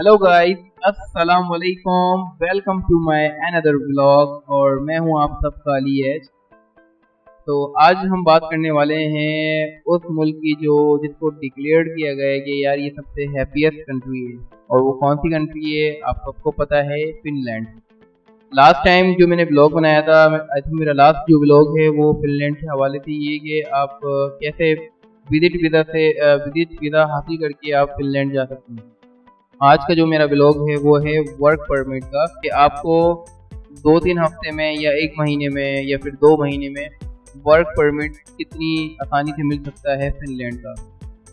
Hello guys, अस्सलाम वालेकुम। Welcome to my another vlog और मैं हूं आप सबका अली एच। तो आज हम बात करने वाले हैं उस मुल्क की जो जिसको डिक्लेयर किया गया है कि यार ये सबसे हैप्पीएस्ट कंट्री है। और वो कौन सी कंट्री है आप सबको पता है, फिनलैंड। लास्ट टाइम जो मैंने ब्लॉग बनाया था, आई थिंक मेरा लास्ट जो ब्लॉग है वो फिनलैंड के हवाले से ये कि आप कैसे विजिट वीज़ा हासिल करके आप फिनलैंड जा सकते हैं। आज का जो मेरा ब्लॉग है वो है वर्क परमिट का, कि आपको 2-3 हफ्ते में या 1 महीने में या फिर 2 महीने में वर्क परमिट कितनी आसानी से मिल सकता है फिनलैंड का।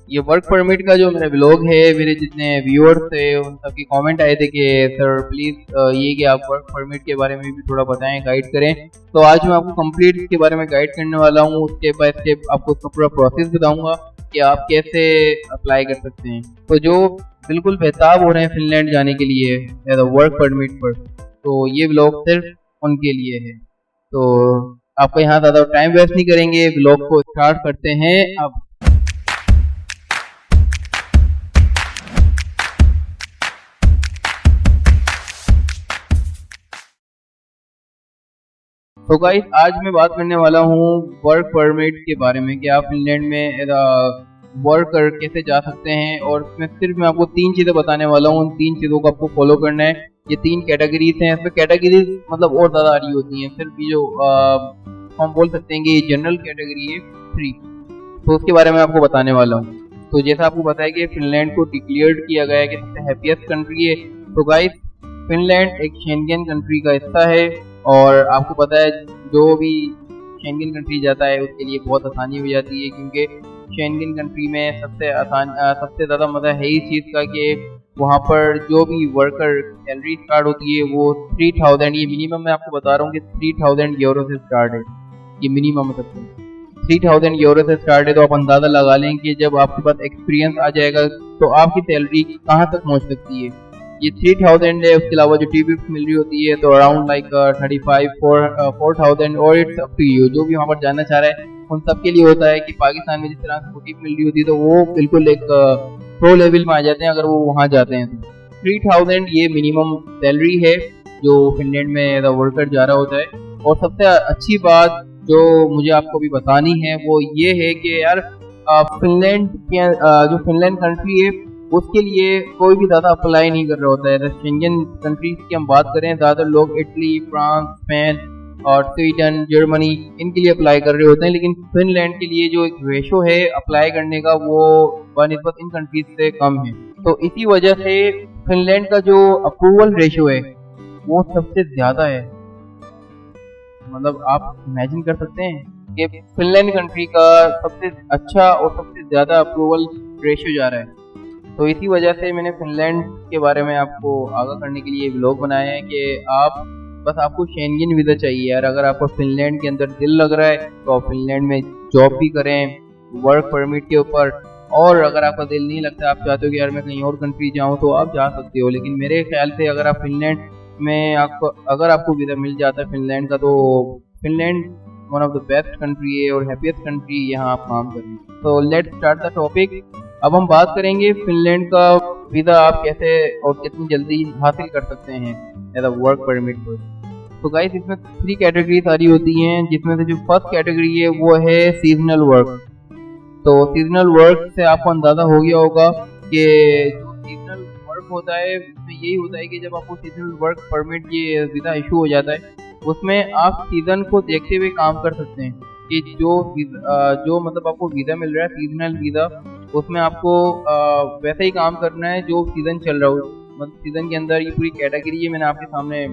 ये वर्क परमिट का जो मेरा ब्लॉग है, मेरे जितने व्यूअर्स थे उन सबके कमेंट आए थे कि सर प्लीज़ ये कि आप वर्क परमिट के बारे में भी थोड़ा बताएं, गाइड करें। तो आज मैं आपको कंप्लीट इसके बारे में गाइड करने वाला हूँ। स्टेप बाय स्टेप आपको उसका पूरा प्रोसेस बताऊंगा कि आप कैसे अप्लाई कर सकते हैं। तो जो बिल्कुल बेताब हो रहे हैं फिनलैंड जाने के लिए वर्क परमिट पर, तो ये ब्लॉग सिर्फ उनके लिए है। तो आपका यहाँ ज़्यादा टाइम वेस्ट नहीं करेंगे, ब्लॉग को स्टार्ट करते हैं अब। तो गाइस, आज मैं बात करने वाला हूँ वर्क परमिट के बारे में कि आप फिनलैंड में वर्क कर कैसे जा सकते हैं। और इसमें सिर्फ मैं आपको 3 चीज़ें बताने वाला हूँ। उन 3 चीज़ों को आपको फॉलो करना है। ये 3 कैटेगरीज हैं। इसमें कैटेगरीज मतलब और ज़्यादा आ रही होती हैं। सिर्फ ये जो हम बोल सकते हैं कि ये जनरल कैटेगरी है 3, तो उसके बारे में आपको बताने वाला हूँ। तो जैसा आपको बताया कि फिनलैंड को डिक्लेयर किया गया है कि सबसे हैप्पीएस्ट कंट्री है। तो गाइस, फिनलैंड एक शेंगेन कंट्री का हिस्सा है और आपको पता है जो भी शेंगेन कंट्री जाता है उसके लिए बहुत आसानी हो जाती है, क्योंकि शेंगेन कंट्री में सबसे ज़्यादा मज़ा है इस चीज़ का कि वहाँ पर जो भी वर्कर सैलरी स्टार्ट होती है वो 3000, ये मिनिमम मैं आपको बता रहा हूँ कि 3000 यूरो से स्टार्ट है। ये मिनिमम मतलब 3000 यूरो से स्टार्ट है। तो आप अंदाज़ा लगा लें कि जब आपके पास एक्सपीरियंस आ जाएगा तो आपकी सैलरी कहाँ तक पहुँच सकती है। ये 3000 है। उसके अलावा जो टिप मिल रही होती है तो अराउंड लाइक 4000, और इट्स अप टू यू। जो भी वहाँ पर जाना चाह रहा है उन सब के लिए होता है कि पाकिस्तान में जिस तरह से टिप मिल रही होती है तो वो बिल्कुल एक प्रो लेवल में आ जाते हैं अगर वो वहाँ जाते हैं तो। 3000 ये मिनिमम सैलरी है जो फिनलैंड में एज अ वर्कर जा रहा होता है। और सबसे अच्छी बात जो मुझे आपको भी बतानी है वो ये है कि यार फिनलैंड के जो फिनलैंड कंट्री है उसके लिए कोई भी ज़्यादा अप्लाई नहीं कर रहा होता है। शेंगेन कंट्रीज की हम बात करें, ज़्यादातर लोग इटली, फ्रांस, स्पेन और स्वीडन, जर्मनी इनके लिए अप्लाई कर रहे होते हैं। लेकिन फिनलैंड के लिए जो एक रेशो है अप्लाई करने का वो बनिस्बत इन कंट्रीज से कम है। तो इसी वजह से फिनलैंड का जो अप्रूवल रेशो है वो सबसे ज़्यादा है। मतलब आप इमेजिन कर सकते हैं कि फिनलैंड कंट्री का सबसे अच्छा और सबसे ज़्यादा अप्रूवल रेशो जा रहा है। तो इसी वजह से मैंने फिनलैंड के बारे में आपको आगाह करने के लिए व्लॉग बनाया है कि आपको शेंगेन वीज़ा चाहिए यार। अगर आपको फिनलैंड के अंदर दिल लग रहा है तो आप फिनलैंड में जॉब भी करें वर्क परमिट के ऊपर। और अगर आपका दिल नहीं लगता, आप चाहते हो कि यार मैं कहीं और कंट्री जाऊं, तो आप जा सकते हो। लेकिन मेरे ख्याल से अगर आप फिनलैंड में अगर आपको वीज़ा मिल जाता है फिनलैंड का, तो Finland one of the best country है और हैप्पीएस्ट कंट्री यहाँ आप काम करें। तो लेट्स स्टार्ट द टॉपिक। अब हम बात करेंगे फिनलैंड का वीज़ा आप कैसे और कितनी जल्दी हासिल कर सकते हैं एज अ वर्क परमिट पर। तो गाइस, इसमें 3 कैटेगरी सारी होती हैं, जिसमें से जो फर्स्ट कैटेगरी है वो है सीजनल वर्क। तो सीजनल वर्क से आपको अंदाज़ा हो गया होगा कि जो सीजनल वर्क होता है उसमें यही होता है कि जब आपको सीजनल वर्क परमिट ये वीज़ा इशू हो जाता है उसमें आप सीज़न को देखते हुए काम कर सकते हैं कि जो मतलब आपको वीज़ा मिल रहा है सीजनल वीज़ा, उसमें आपको वैसा ही काम करना है जो सीज़न चल रहा हो। मतलब सीज़न के अंदर ये पूरी कैटेगरी है मैंने आपके सामने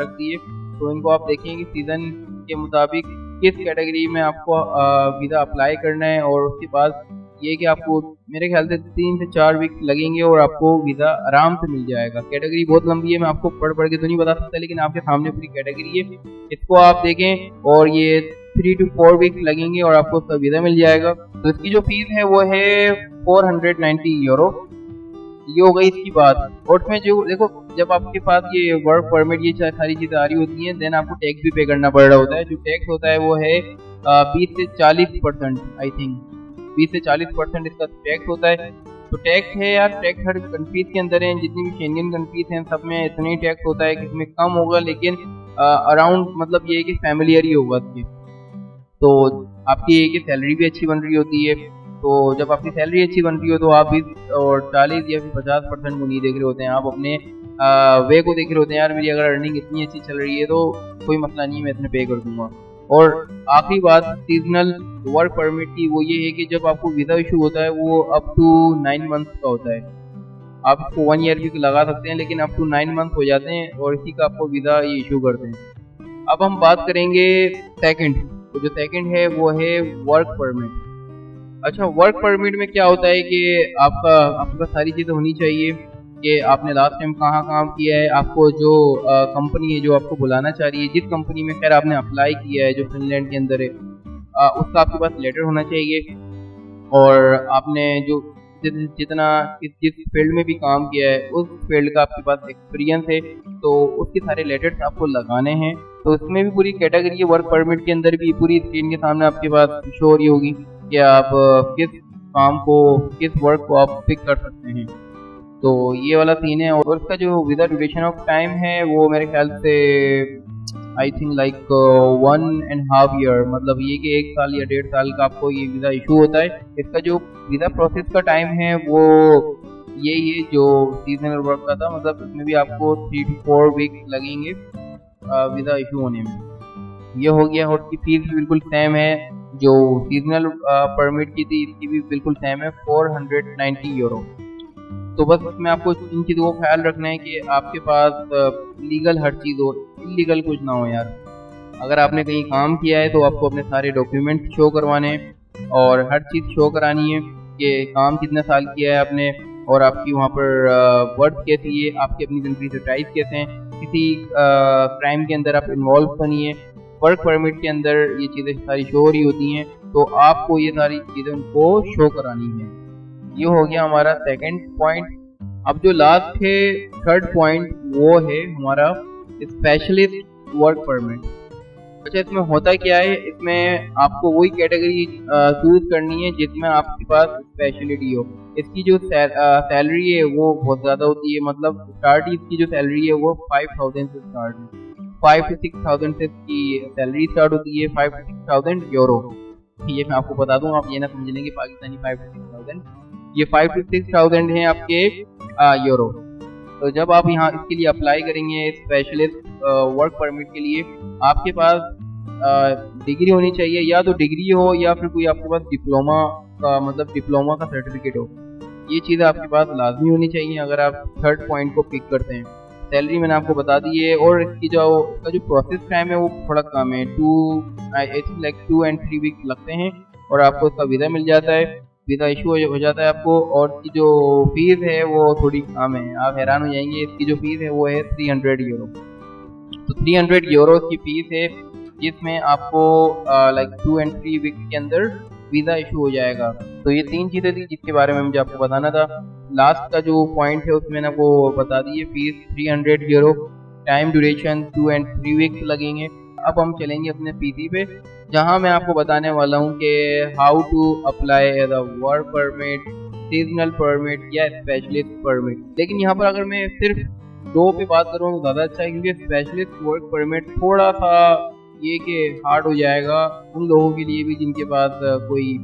रख दी है। तो इनको आप देखें कि सीज़न के मुताबिक किस कैटेगरी में आपको वीज़ा अप्लाई करना है। और उसके बाद ये कि आपको मेरे ख्याल से 3 से 4 वीक लगेंगे और आपको वीज़ा आराम से मिल जाएगा। कैटेगरी बहुत लंबी है, मैं आपको पढ़ के तो नहीं बता सकता, लेकिन आपके सामने पूरी कैटेगरी है, इसको आप देखें। और ये 3 to 4 वीक लगेंगे और आपको उसका वीज़ा मिल जाएगा। तो इसकी जो फीस है वो है 490 यूरो। ये हो गई इसकी बात। और इसमें जो देखो, जब आपके पास ये वर्क परमिट ये सारी चीज़ें आ रही होती हैं, देन आपको टैक्स भी पे करना पड़ रहा होता है। जो टैक्स होता है वो है 20 से 40%, आई थिंक 20 से 40% इसका टैक्स होता है। तो टैक्स है यार, टैक्स हर कंट्रीज के अंदर है, जितनी भी शेंगन कंट्रीज हैं सब में इतना ही टैक्स होता है, किसी में कम होगा, लेकिन अराउंड मतलब ये है कि फैमिलियर ही होगा इसके। तो आपकी ये कि सैलरी भी अच्छी बन रही होती है। तो जब आपकी सैलरी अच्छी बन रही हो तो आप 20 और 40 या फिर 50% को नहीं देख रहे होते हैं, आप अपने वे को देख रहे होते हैं, यार मेरी अगर अर्निंग इतनी अच्छी चल रही है तो कोई मसला नहीं है, मैं इतने पे कर दूंगा। और आखिरी बात सीजनल वर्क परमिट की, वो ये है कि जब आपको वीज़ा इशू होता है वो अप टू 9 मंथ्स का होता है। आप इसको 1 ईयर भी लगा सकते हैं, लेकिन अप टू 9 मंथ हो जाते हैं और इसी का आपको वीज़ा ये इशू करते हैं। अब हम बात करेंगे सेकंड, तो जो सेकंड है वो है वर्क परमिट। अच्छा, वर्क परमिट में क्या होता है कि आपके पास सारी चीज़ें होनी चाहिए कि आपने लास्ट टाइम कहाँ काम किया है, आपको जो कंपनी है जो आपको बुलाना चाह रही है, जिस कंपनी में खैर आपने अप्लाई किया है जो फिनलैंड के अंदर है, उसका आपके पास लेटर होना चाहिए। और आपने जो जितना जिस फील्ड में भी काम किया है उस फील्ड का आपके पास एक्सपीरियंस है, तो उसके सारे लेटर्स आपको लगाने हैं। तो इसमें भी पूरी कैटेगरी है, वर्क परमिट के अंदर भी पूरी स्क्रीन के सामने आपके पास शो हो रही होगी कि आप किस काम को, किस वर्क को आप पिक कर सकते हैं। तो ये वाला सीन है। और उसका जो विदा ड्यूरेशन ऑफ टाइम है वो मेरे ख्याल से आई थिंक लाइक 1.5 ईयर, मतलब ये कि 1 साल या 1.5 साल का आपको ये वीज़ा इशू होता है। इसका जो वीज़ा प्रोसेस का टाइम है वो यही है जो सीजनल वर्क का था, मतलब इसमें भी आपको 3 to 4 वीक लगेंगे वीज़ा इशू होने में। ये हो गया। और उसकी फीस भी बिल्कुल सेम है जो सीजनल परमिट की थी, इसकी भी बिल्कुल सेम है, 490 यूरो। तो बस इसमें आपको इन चीज़ों का ख्याल रखना है कि आपके पास लीगल हर चीज़ हो, इलीगल कुछ ना हो यार। अगर आपने कहीं काम किया है तो आपको अपने सारे डॉक्यूमेंट शो करवाने हैं और हर चीज़ शो करानी है कि काम कितने साल किया है आपने, और आपकी वहाँ पर वर्क कैसी है, आपकी अपनी कंट्री से टाइप कैसे हैं, किसी क्राइम के अंदर आप इन्वॉल्व तो नहीं है। वर्क परमिट के अंदर ये चीज़ें सारी शो हो रही होती हैं, तो आपको ये सारी चीज़ें उनको शो करानी है। ये हो गया हमारा सेकंड पॉइंट। अब जो लास्ट है, थर्ड पॉइंट, वो है हमारा स्पेशलिस्ट वर्क परमिट। अच्छा, इसमें होता क्या है, इसमें आपको वही कैटेगरी चूज करनी है जिसमें आपके पास स्पेशलिटी हो। इसकी जो सैलरी है वो बहुत ज़्यादा होती है, मतलब स्टार्ट इसकी जो सैलरी है वो 5000 से स्टार्ट है। 5 to 6,000 से इसकी सैलरी स्टार्ट होती है, 5 to 6,000 यूरो। ये मैं आपको बता दूं, आप ये ना समझ लें कि पाकिस्तानी 5 to 6,000, ये 5 to 6,000 हैं आपके यूरो। तो जब आप यहाँ इसके लिए अप्लाई करेंगे स्पेशलिस्ट वर्क परमिट के लिए, आपके पास डिग्री होनी चाहिए, या तो डिग्री हो या फिर कोई आपके पास डिप्लोमा का, मतलब डिप्लोमा का सर्टिफिकेट हो। ये चीज़ आपके पास लाजमी होनी चाहिए अगर आप थर्ड पॉइंट को पिक करते हैं। सैलरी मैंने आपको बता दी है, और इसका जो प्रोसेस टाइम है वो थोड़ा कम है, 2 and 3 वीक लगते हैं और आपको इसका वीज़ा मिल जाता है, वीज़ा इशू हो जाता है आपको। और इसकी जो फीस है वो थोड़ी कम है, आप हैरान हो जाएंगे, इसकी जो फीस है वो है 300 यूरो। तो 300 यूरो की फीस है, जिसमें आपको लाइक 2 and 3 वीक के अंदर वीज़ा इशू हो जाएगा। तो ये 3 चीज़ें थी जिसके बारे में मुझे आपको बताना था। लास्ट का जो पॉइंट है उसमें मैंने आपको बता दी है, fees 300 euro, time duration 2 and 3 weeks लगेंगे। अब हम चलेंगे अपने पीसी पे, जहां मैं आपको बताने वाला हूं कि how to apply as a work permit, seasonal permit या स्पेशलिस्ट परमिट। लेकिन यहाँ पर अगर मैं सिर्फ 2 पे बात करूँ तो ज़्यादा अच्छा है, क्योंकि स्पेशलिस्ट वर्क परमिट थोड़ा सा ये कि हार्ड हो जाएगा उन लोगों के लिए भी जिनके पास कोई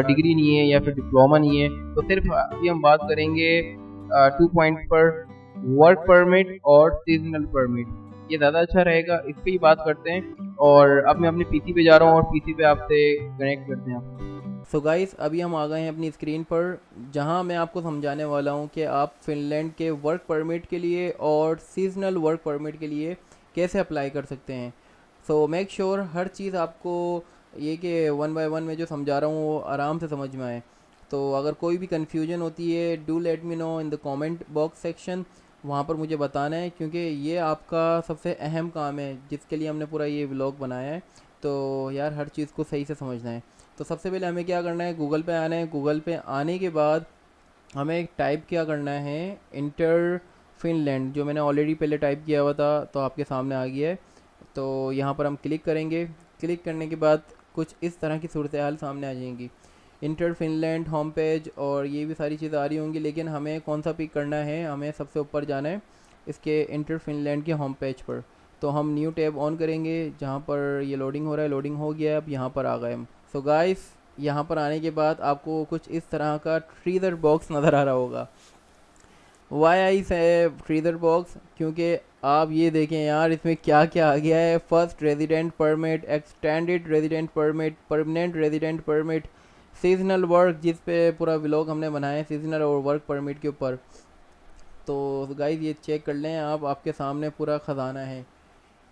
डिग्री नहीं है या फिर डिप्लोमा नहीं है। तो सिर्फ अभी हम बात करेंगे 2 पॉइंट पर, वर्क परमिट और सीजनल परमिट, ये ज़्यादा अच्छा रहेगा, इस पर ही बात करते हैं। और अब मैं अपने पीसी पे जा रहा हूँ और पीसी पे आपसे कनेक्ट करते हैं। सो गाइस, अभी हम आ गए हैं अपनी स्क्रीन पर, जहां मैं आपको समझाने वाला हूं कि आप फिनलैंड के वर्क परमिट के लिए और सीजनल वर्क परमिट के लिए कैसे अप्लाई कर सकते हैं। सो मेक श्योर हर चीज़ आपको ये कि 1 बाय 1 में जो समझा रहा हूँ वो आराम से समझ में आए। तो अगर कोई भी कन्फ्यूजन होती है, do let me know in the comment box section, वहाँ पर मुझे बताना है, क्योंकि ये आपका सबसे अहम काम है जिसके लिए हमने पूरा ये व्लॉग बनाया है। तो यार हर चीज़ को सही से समझना है। तो सबसे पहले हमें क्या करना है, गूगल पे आना है। गूगल पे आने के बाद हमें टाइप क्या करना है, इंटर फिनलैंड, जो मैंने ऑलरेडी पहले टाइप किया हुआ था तो आपके सामने आ गया है। तो यहाँ पर हम क्लिक करेंगे। क्लिक करने के बाद कुछ इस तरह की सूरत हाल सामने आ जाएंगी। इंटर फिनलैंड होम पेज और ये भी सारी चीज़ें आ रही होंगी, लेकिन हमें कौन सा पिक करना है, हमें सबसे ऊपर जाना है इसके इंटर फिनलैंड के होम पेज पर। तो हम न्यू टैब ऑन करेंगे, जहाँ पर ये लोडिंग हो रहा है, लोडिंग हो गया है, अब यहाँ पर आ गए हम। सो गाइस, यहाँ पर आने के बाद आपको कुछ इस तरह का ट्रीजर बॉक्स नज़र आ रहा होगा। वाई आई से ट्रीजर बॉक्स, क्योंकि आप ये देखें यार, इसमें क्या क्या आ गया है। First resident permit, extended resident permit, permanent resident permit, seasonal work, जिस पे पूरा व्लॉग हमने बनाया है सीजनल और वर्क परमिट के ऊपर। तो गाइस ये चेक कर लें आप, आपके सामने पूरा ख़जाना है।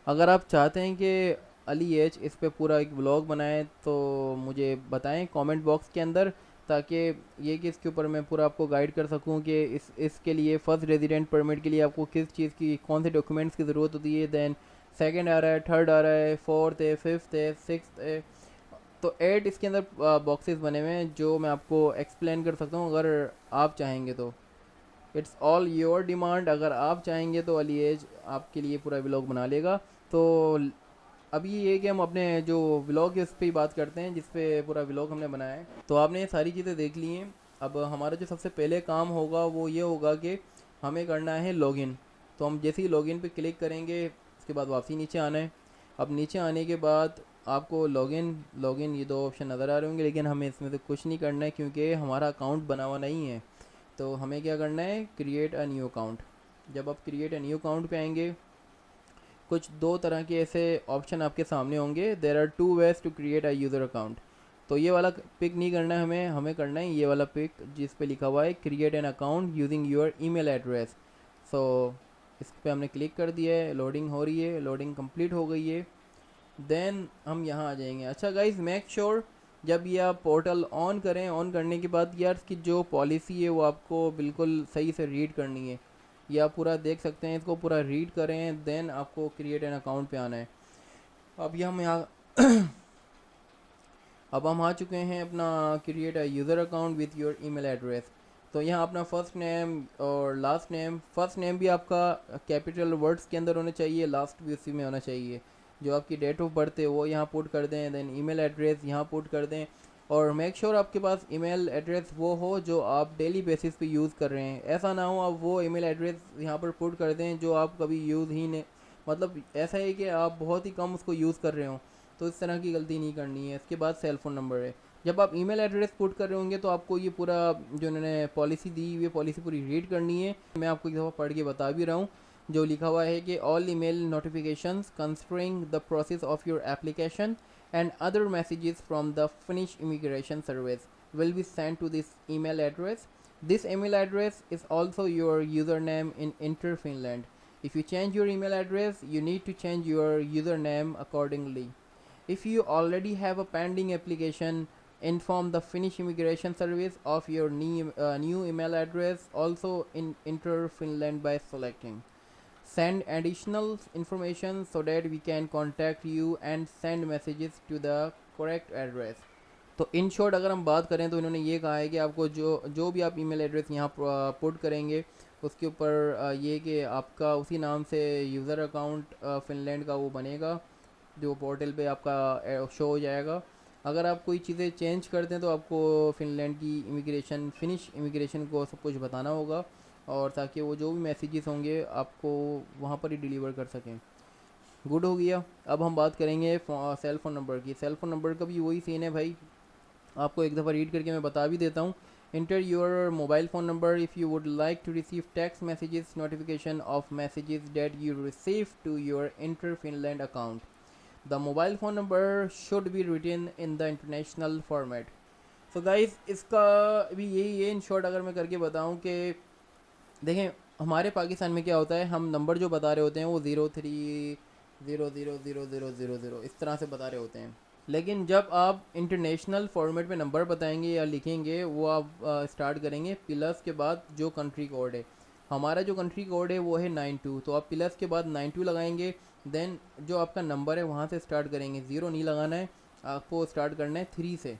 अगर आप चाहते हैं कि अली एच इस पे पूरा एक व्लॉग बनाए तो मुझे बताएं कमेंट बॉक्स के अंदर, ताकि ये कि इसके ऊपर मैं पूरा आपको गाइड कर सकूं कि इसके लिए फ़र्स्ट रेजिडेंट परमिट के लिए आपको किस चीज़ की, कौन से डॉक्यूमेंट्स की ज़रूरत होती है। दैन सेकंड आ रहा है, थर्ड आ रहा है, फोर्थ है, फिफ्थ है, सिक्स्थ है। तो 8 इसके अंदर बॉक्सेस बने हुए हैं जो मैं आपको एक्सप्लेन कर सकता हूँ अगर आप चाहेंगे तो। इट्स ऑल योर डिमांड, अगर आप चाहेंगे तो अली एज आपके लिए पूरा व्लॉग बना लेगा। तो अभी ये कि हम अपने जो व्लॉग है उस पर ही बात करते हैं, जिस पे पूरा व्लॉग हमने बनाया है। तो आपने ये सारी चीज़ें देख ली हैं। अब हमारा जो सबसे पहले काम होगा वो ये होगा कि हमें करना है लॉगिन। तो हम जैसे ही लॉगिन पे क्लिक करेंगे, उसके बाद वापसी नीचे आना है। अब नीचे आने के बाद आपको लॉगिन लॉगिन ये दो ऑप्शन नज़र आ रहे होंगे, लेकिन हमें इसमें से कुछ नहीं करना है क्योंकि हमारा अकाउंट बना हुआ नहीं है। तो हमें क्या करना है, क्रिएट अ न्यू अकाउंट। जब आप क्रिएट अ न्यू अकाउंट पे आएंगे, कुछ दो तरह के ऐसे ऑप्शन आपके सामने होंगे। There are two ways to create a user account. तो ये वाला पिक नहीं करना है हमें, हमें करना है ये वाला पिक जिस पे लिखा हुआ है create an account using your email address. So इस पे हमने क्लिक कर दिया है, लोडिंग हो रही है, लोडिंग कंप्लीट हो गई है। देन हम यहाँ आ जाएंगे। अच्छा गाइज, मेक श्योर जब ये आप पोर्टल ऑन करें, ऑन करने के बाद यार इसकी जो पॉलिसी है वो आपको बिल्कुल सही से रीड करनी है। ये आप पूरा देख सकते हैं, इसको पूरा रीड करें, देन आपको क्रिएट एन अकाउंट पे आना है। अब ये हम यहाँ अब हम आ चुके हैं अपना create a user account with your email address. तो यहाँ अपना फर्स्ट नेम और लास्ट नेम, फर्स्ट नेम भी आपका कैपिटल वर्ड्स के अंदर होना चाहिए, लास्ट भी उसी में होना चाहिए। जो आपकी डेट ऑफ बर्थ है वो यहाँ पुट कर दें, देन ईमेल एड्रेस यहाँ पुट कर दें। और मेक श्योर आपके पास ईमेल एड्रेस वो हो जो आप डेली बेसिस पे यूज़ कर रहे हैं। ऐसा ना हो आप वो ईमेल एड्रेस यहाँ पर पुट कर दें जो आप कभी यूज़ ही नहीं, मतलब ऐसा है कि आप बहुत ही कम उसको यूज़ कर रहे हो। तो इस तरह की गलती नहीं करनी है। इसके बाद सेल फ़ोन नंबर है। जब आप ईमेल एड्रेस पुट कर रहे होंगे तो आपको ये पूरा जो इन्होंने पॉलिसी दी हुई है पॉलिसी पूरी रीड करनी है। मैं आपको एक दफ़ा पढ़ के बता भी रहा हूँ। जो लिखा हुआ है कि all email notifications concerning the process of your application and other messages from the Finnish immigration service will be sent to this email address. This email address is also your username in Inter Finland. If you change your email address, you need to change your username accordingly. If you already have a pending application, inform the Finnish immigration service of your new email address also in Inter Finland by selecting send additional information so that we can contact you and send messages to the correct address. तो in short अगर हम बात करें तो इन्होंने ये कहा है कि आपको जो जो भी आप ईमेल एड्रेस यहाँ पुट करेंगे उसके ऊपर ये कि आपका उसी नाम से यूज़र अकाउंट फिनलैंड का वो बनेगा, जो पोर्टल पे आपका शो हो जाएगा। अगर आप कोई चीज़ें चेंज करते हैं तो आपको फिनलैंड की इमिग्रेशन, फिनिश इमिग्रेशन को सब कुछ बताना होगा, और ताकि वो जो भी मैसेजेस होंगे आपको वहाँ पर ही डिलीवर कर सकें। गुड हो गया। अब हम बात करेंगे सेल फ़ोन नंबर की। सेल फ़ोन नंबर का भी वही सीन है भाई, आपको एक दफ़ा रीड करके मैं बता भी देता हूँ। Enter your mobile phone number if you would like to receive text messages notification of messages that you receive to your enter Finland account. The mobile phone number should be written in the international format. So guys, इसका भी यही है in short अगर मैं करके बताऊँ कि देखें हमारे पाकिस्तान में क्या होता है, हम नंबर जो बता रहे होते हैं वो 03 000000 इस तरह से बता रहे होते हैं। लेकिन जब आप इंटरनेशनल फॉर्मेट में नंबर बताएंगे या लिखेंगे, वो आप स्टार्ट करेंगे प्लस के बाद जो कंट्री कोड है। हमारा जो कंट्री कोड है वो है 92, तो आप प्लस के बाद 92 लगाएंगे। देन जो आपका नंबर है वहाँ से स्टार्ट करेंगे, ज़ीरो नहीं लगाना है आपको, स्टार्ट करना है 3 से।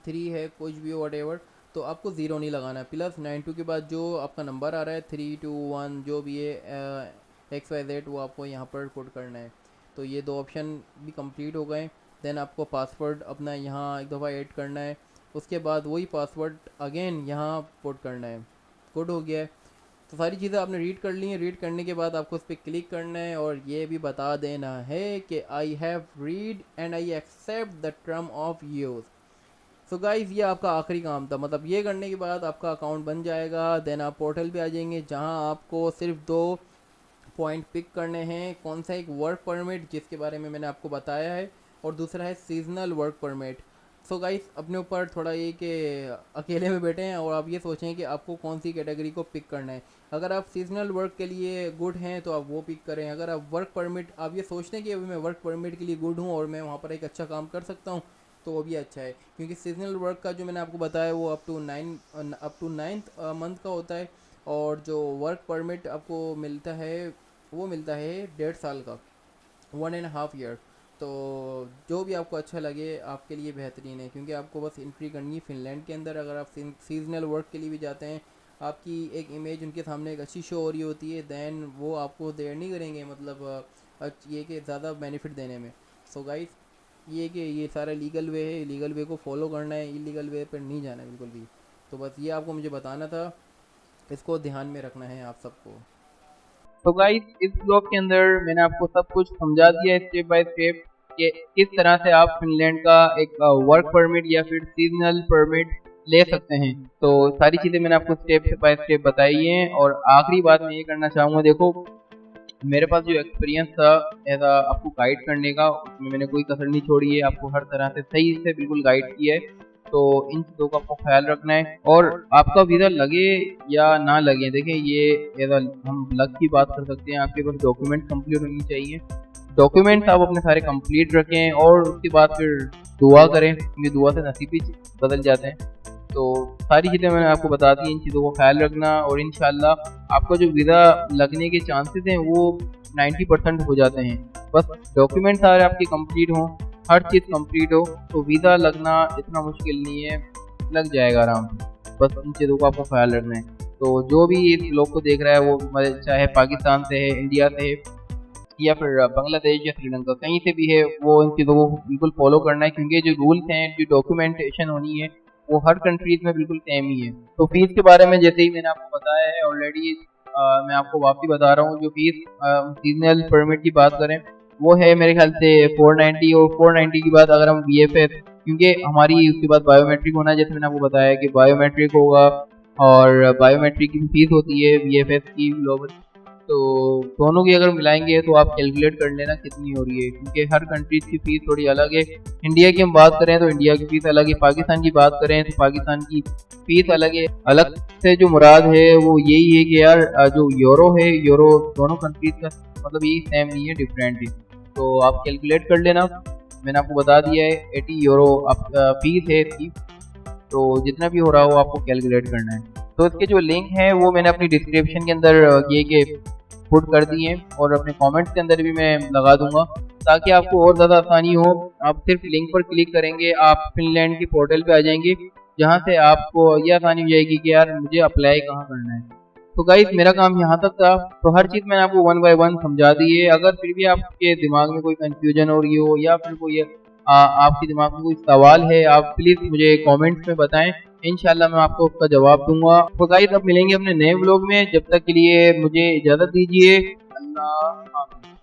3 है कुछ भी वट एवर, तो आपको ज़ीरो नहीं लगाना है। प्लस 92 के बाद जो आपका नंबर आ रहा है 321 जो भी है XYZ, वो आपको यहाँ पर पुट करना है। तो ये दो ऑप्शन भी कंप्लीट हो गए। देन आपको पासवर्ड अपना यहाँ एक दफ़ा ऐड करना है। उसके बाद वही पासवर्ड अगेन यहाँ पुट करना है। गुड हो गया है। तो सारी चीज़ें आपने रीड कर ली हैं। रीड करने के बाद आपको उस पर क्लिक करना है और ये भी बता देना है कि I have read and I accept the term of use. So guys ये आपका आखिरी काम था, मतलब ये करने के बाद आपका अकाउंट बन जाएगा। देन आप पोर्टल पे आ जाएंगे जहाँ आपको सिर्फ 2 पॉइंट पिक करने हैं। कौन सा, एक वर्क परमिट जिसके बारे में मैंने आपको बताया है, और दूसरा है seasonal work permit. So guys अपने ऊपर थोड़ा ये कि अकेले में बैठे हैं और आप ये सोचें कि आपको कौन सी कैटेगरी को पिक करना है। अगर आप सीजनल वर्क के लिए गुड हैं तो आप वो पिक करें। अगर आप वर्क परमिट, आप ये सोचते हैं कि अभी मैं वर्क परमिट के लिए गुड हूँ और मैं वहाँ पर एक अच्छा काम कर सकता हूँ, तो वो भी अच्छा है, क्योंकि सीजनल वर्क का जो मैंने आपको बताया वो अप टू 9th मंथ का होता है, और जो वर्क परमिट आपको मिलता है वो मिलता है 1.5 साल का, 1.5 ईयर। तो जो भी आपको अच्छा लगे आपके लिए बेहतरीन है, क्योंकि आपको बस एंट्री करनी है फ़िनलैंड के अंदर। अगर आप सीजनल वर्क के लिए भी जाते हैं, आपकी एक इमेज उनके सामने एक अच्छी शो हो रही होती है, दैन वो आपको देर नहीं करेंगे, मतलब ये कि ज़्यादा बेनिफिट देने में। सो गाइस ये कि ये सारा लीगल वे है, लीगल वे को फॉलो करना है, इलीगल वे पर नहीं जाना है बिल्कुल भी। तो बस ये आपको मुझे बताना था, इसको ध्यान में रखना है आप सबको। तो गाइस इस ब्लॉग के अंदर मैंने आपको सब कुछ समझा दिया स्टेप बाय स्टेप कि किस तरह से आप फिनलैंड का एक वर्क परमिट या फिर सीजनल परमिट ले सकते हैं। तो सारी चीज़ें मैंने आपको स्टेप बाय स्टेप बताई हैं। और आखिरी बात मैं ये करना चाहूँगा, देखो मेरे पास जो एक्सपीरियंस था एज आपको गाइड करने का, उसमें मैंने कोई कसर नहीं छोड़ी है, आपको हर तरह से सही से बिल्कुल गाइड किया है। तो इन चीज़ों का आपको ख्याल रखना है। और आपका वीज़ा लगे या ना लगे, देखें ये एज हम लक की बात कर सकते हैं, आपके पास डॉक्यूमेंट कंप्लीट होनी चाहिए। डॉक्यूमेंट्स आप अपने सारे कंप्लीट रखें और उसके बाद फिर दुआ करें, क्योंकि दुआ से नसीब भी बदल जाते हैं। तो सारी चीज़ें मैंने आपको बता दी, इन चीज़ों को ख्याल रखना और इंशाल्लाह आपका जो वीज़ा लगने के चांसेस हैं वो 90% हो जाते हैं। बस डॉक्यूमेंट सारे आपके कंप्लीट हों, हर चीज़ कंप्लीट हो, तो वीज़ा लगना इतना मुश्किल नहीं है, लग जाएगा आराम से। बस इन चीज़ों का आपको ख्याल रखना है। तो जो भी इस ब्लॉग को देख रहा है वो चाहे पाकिस्तान से है, इंडिया से है या फिर बांग्लादेश या श्रीलंका, कहीं से भी है, वो इन चीज़ों को बिल्कुल फॉलो करना है, क्योंकि जो रूल्स हैं, जो डॉक्यूमेंटेशन होनी है वो हर कंट्रीज में बिल्कुल सेम ही है। तो फीस के बारे में जैसे ही मैंने आपको बताया है ऑलरेडी, मैं आपको वापसी बता रहा हूँ। जो फीस सीजनल परमिट की बात करें वो है मेरे ख्याल से 490, और 490 की बात अगर हम VFS, क्योंकि हमारी उसके बाद बायोमेट्रिक होना है, जैसे मैंने आपको बताया कि बायोमेट्रिक होगा और बायोमेट्रिक की फीस होती है VFS की ग्लोबल। तो दोनों की अगर मिलाएंगे तो आप कैलकुलेट कर लेना कितनी हो रही है, क्योंकि हर कंट्रीज की फीस थोड़ी अलग है। इंडिया की हम बात करें तो इंडिया की फीस अलग है, पाकिस्तान की बात करें तो पाकिस्तान की फीस अलग है। अलग से जो मुराद है वो यही है कि यार जो यूरो है, यूरो दोनों कंट्रीज का मतलब यही सेम नहीं है, डिफरेंट है। तो आप कैलकुलेट कर लेना, मैंने आपको बता दिया है 80 यूरो आप फीस है इसकी। तो जितना भी हो रहा हो आपको कैलकुलेट करना है। तो इसके जो लिंक है वो मैंने अपनी डिस्क्रिप्शन के अंदर ये के पुट कर दिए हैं, और अपने कमेंट्स के अंदर भी मैं लगा दूंगा, ताकि आपको और ज़्यादा आसानी हो। आप सिर्फ लिंक पर क्लिक करेंगे, आप फिनलैंड के पोर्टल पे आ जाएंगे, जहाँ से आपको ये आसानी हो जाएगी कि यार मुझे अप्लाई कहाँ करना है। तो गाइस मेरा काम यहाँ तक था, तो हर चीज़ मैंने आपको 1 बाय 1 समझा दी है। अगर फिर भी आपके दिमाग में कोई कंफ्यूजन हो रही हो या फिर कोई आपके दिमाग में कोई सवाल है, आप प्लीज़ मुझे कमेंट्स में बताएं, इंशाल्लाह मैं आपको उसका जवाब दूंगा। तो गाइस अब मिलेंगे अपने नए व्लॉग में, जब तक के लिए मुझे इजाज़त दीजिए। अल्लाह हाफ़िज़।